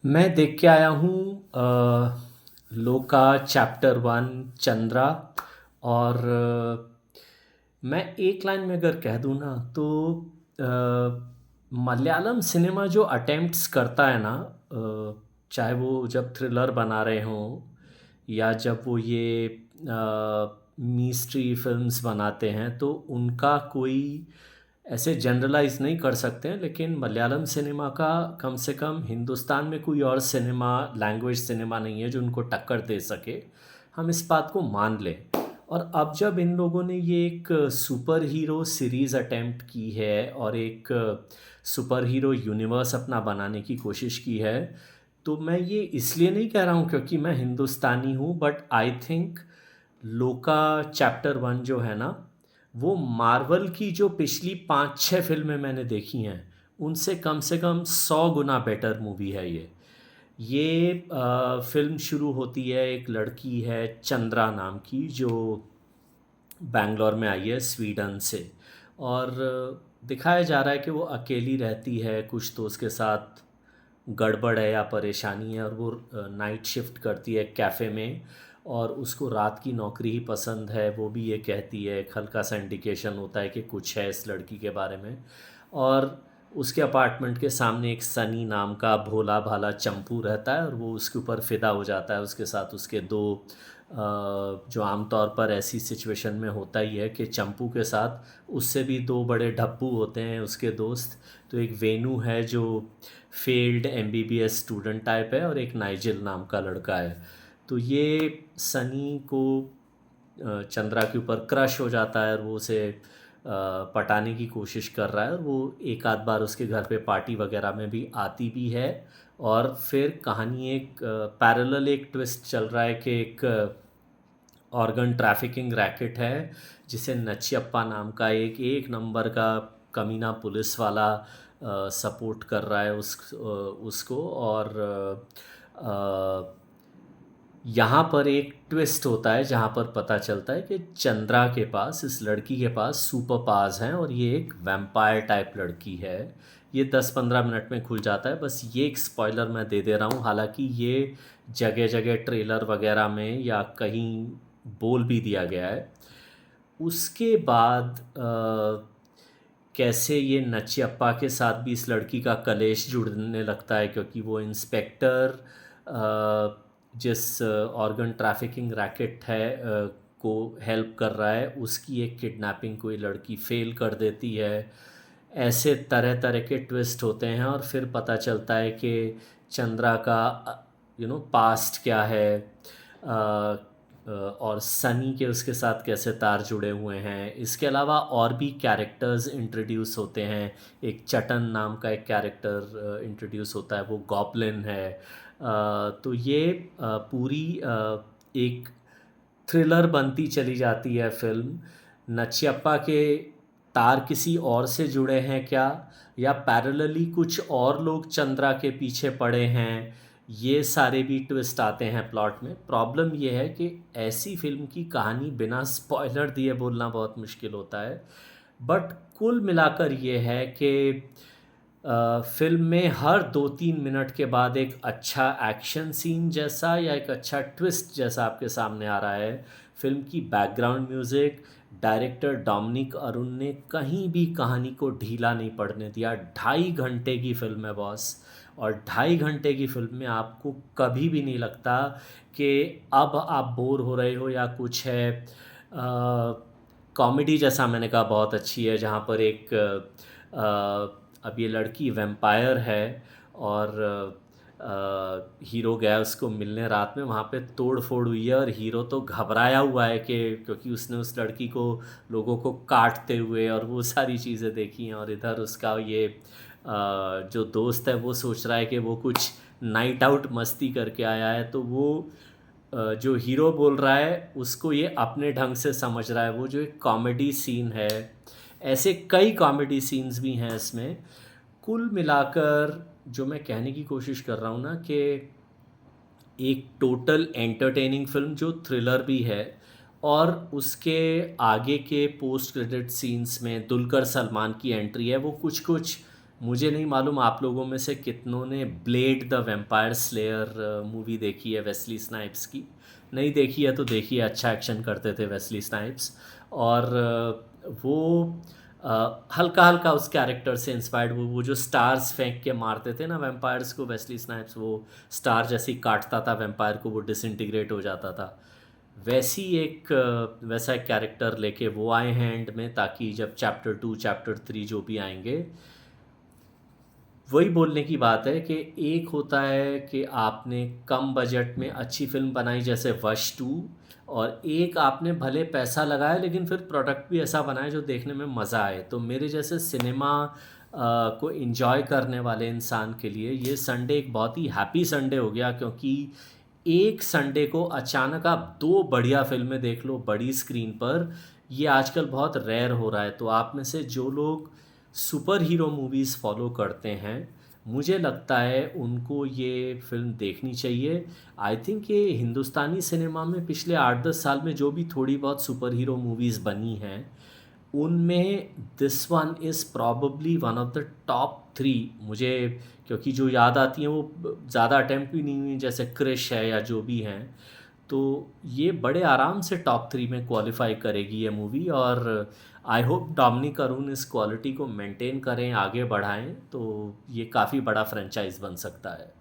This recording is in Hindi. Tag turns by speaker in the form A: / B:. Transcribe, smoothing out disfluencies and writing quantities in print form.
A: मैं देख के आया हूँ लोका चैप्टर वन, चंद्रा। और मैं एक लाइन में अगर कह दूँ ना तो मलयालम सिनेमा जो अटेम्प्ट्स करता है ना, चाहे वो जब थ्रिलर बना रहे हों या जब वो ये मिस्ट्री फिल्म्स बनाते हैं, तो उनका कोई ऐसे जनरलाइज नहीं कर सकते हैं। लेकिन मलयालम सिनेमा का कम से कम हिंदुस्तान में कोई और सिनेमा, लैंग्वेज सिनेमा नहीं है जो उनको टक्कर दे सके। हम इस बात को मान लें। और अब जब इन लोगों ने ये एक सुपर हीरो सीरीज़ अटेम्प्ट की है और एक सुपर हीरो यूनिवर्स अपना बनाने की कोशिश की है, तो मैं ये इसलिए नहीं कह रहा हूँ क्योंकि मैं हिंदुस्तानी हूँ, बट आई थिंक लोका चैप्टर वन जो है ना, वो मार्वल की जो पिछली 5-6 फिल्में मैंने देखी हैं उनसे कम से कम 100 गुना बेटर मूवी है ये फिल्म शुरू होती है, एक लड़की है चंद्रा नाम की जो बैंगलोर में आई है स्वीडन से। और दिखाया जा रहा है कि वो अकेली रहती है, कुछ तो उसके साथ गड़बड़ है या परेशानी है, और वो नाइट शिफ्ट करती है कैफ़े में। और उसको रात की नौकरी ही पसंद है, वो भी ये कहती है। एक हल्का सा इंडिकेशन होता है कि कुछ है इस लड़की के बारे में। और उसके अपार्टमेंट के सामने एक सनी नाम का भोला भाला चंपू रहता है, और वो उसके ऊपर फ़िदा हो जाता है। उसके साथ उसके दो जो आमतौर पर ऐसी सिचुएशन में होता ही है कि चंपू के साथ उससे भी दो बड़े ढप्पू होते हैं उसके दोस्त। तो एक वेनू है जो फेल्ड एमबीबीएस स्टूडेंट टाइप है, और एक नाइजिल नाम का लड़का है। तो ये सनी को चंद्रा के ऊपर क्रश हो जाता है, और वो उसे पटाने की कोशिश कर रहा है, और वो एक आध बार उसके घर पे पार्टी वगैरह में भी आती भी है। और फिर कहानी एक पैरेलल एक ट्विस्ट चल रहा है कि एक ऑर्गन ट्रैफिकिंग रैकेट है जिसे नचियप्पा नाम का एक एक नंबर का कमीना पुलिस वाला सपोर्ट कर रहा है उसको। और यहाँ पर एक ट्विस्ट होता है जहाँ पर पता चलता है कि चंद्रा के पास, इस लड़की के पास सुपर पावर्स हैं, और ये एक वैम्पायर टाइप लड़की है। ये 10-15 मिनट में खुल जाता है, बस ये एक स्पॉइलर मैं दे दे रहा हूँ। हालांकि ये जगह जगह ट्रेलर वगैरह में या कहीं बोल भी दिया गया है। उसके बाद कैसे ये नचियप्पा के साथ भी इस लड़की का कलेश जुड़ने लगता है, क्योंकि वो इंस्पेक्टर जिस ऑर्गन ट्रैफिकिंग रैकेट है को हेल्प कर रहा है, उसकी एक किडनैपिंग कोई लड़की फेल कर देती है। ऐसे तरह तरह के ट्विस्ट होते हैं, और फिर पता चलता है कि चंद्रा का पास्ट क्या है, और सनी के उसके साथ कैसे तार जुड़े हुए हैं। इसके अलावा और भी कैरेक्टर्स इंट्रोड्यूस होते हैं। एक चटन नाम का एक कैरेक्टर इंट्रोड्यूस होता है, वो गॉब्लिन है। तो ये पूरी एक थ्रिलर बनती चली जाती है फिल्म। नचियप्पा के तार किसी और से जुड़े हैं क्या, या पैरेलली कुछ और लोग चंद्रा के पीछे पड़े हैं, ये सारे भी ट्विस्ट आते हैं प्लॉट में। प्रॉब्लम ये है कि ऐसी फिल्म की कहानी बिना स्पॉइलर दिए बोलना बहुत मुश्किल होता है। बट कुल मिलाकर ये है कि फिल्म में हर 2-3 मिनट के बाद एक अच्छा एक्शन सीन जैसा या एक अच्छा ट्विस्ट जैसा आपके सामने आ रहा है। फिल्म की background music, director Dominic Arun ने कहीं भी कहानी को ढीला नहीं पड़ने दिया। 2.5 घंटे की फिल्म है बॉस, और 2.5 घंटे की फिल्म में आपको कभी भी नहीं लगता कि अब आप बोर हो रहे हो या कुछ है। कॉमेडी जैसा मैंने कहा बहुत अच्छी है, जहाँ पर एक अब ये लड़की वैम्पायर है, और हीरो गया उसको मिलने रात में, वहाँ पे तोड़ फोड़ हुई है, और हीरो तो घबराया हुआ है कि क्योंकि उसने उस लड़की को, लोगों को काटते हुए और वो सारी चीज़ें देखी हैं। और इधर उसका ये जो दोस्त है वो सोच रहा है कि वो कुछ नाइट आउट मस्ती करके आया है, तो वो जो हीरो बोल रहा है उसको ये अपने ढंग से समझ रहा है। वो जो एक कॉमेडी सीन है, ऐसे कई कॉमेडी सीन्स भी हैं इसमें। कुल मिलाकर जो मैं कहने की कोशिश कर रहा हूँ ना, कि एक टोटल एंटरटेनिंग फिल्म जो थ्रिलर भी है, और उसके आगे के पोस्ट क्रेडिट सीन्स में दुलकर सलमान की एंट्री है, वो कुछ कुछ मुझे नहीं मालूम आप लोगों में से कितनों ने blade the vampire slayer movie देखी है वेस्ली स्नाइप्स की। नहीं देखी है तो देखिए, अच्छा एक्शन करते थे वेस्ली स्नाइप्स। और वो हल्का हल्का उस कैरेक्टर से इंस्पायर्ड, वो जो स्टार्स फेंक के मारते थे ना वैम्पायर्स को वेस्ली स्नाइप्स, वो स्टार जैसे ही काटता था वैम्पायर को वो डिसइंटीग्रेट हो जाता था। वैसी एक वैसा एक कैरेक्टर लेके वो आए हैं एंड में, ताकि जब चैप्टर 2 चैप्टर 3 जो भी आएंगे, वही बोलने की बात है कि एक होता है कि आपने कम बजट में अच्छी फिल्म बनाई जैसे वश 2, और एक आपने भले पैसा लगाया लेकिन फिर प्रोडक्ट भी ऐसा बनाया जो देखने में मज़ा आए। तो मेरे जैसे सिनेमा को एंजॉय करने वाले इंसान के लिए ये संडे एक बहुत ही हैप्पी संडे हो गया, क्योंकि एक संडे को अचानक आप दो बढ़िया फिल्में देख लो बड़ी स्क्रीन पर। ये आजकल बहुत रेयर हो रहा है। तो आप में से जो लोग सुपर हीरो मूवीज़ फॉलो करते हैं, मुझे लगता है उनको ये फ़िल्म देखनी चाहिए। आई थिंक ये हिंदुस्तानी सिनेमा में पिछले 8-10 साल में जो भी थोड़ी बहुत सुपर हीरो मूवीज़ बनी हैं, उनमें this one is probably one of the top 3 मुझे। क्योंकि जो याद आती हैं वो ज़्यादा अटेम्प्ट भी नहीं हुई, जैसे क्रिश है या जो भी हैं। तो ये बड़े आराम से टॉप 3 में क्वालिफाई करेगी ये मूवी। और आई होप डोमिनिक अरून इस क्वालिटी को मेंटेन करें, आगे बढ़ाएं, तो ये काफ़ी बड़ा फ्रेंचाइज बन सकता है।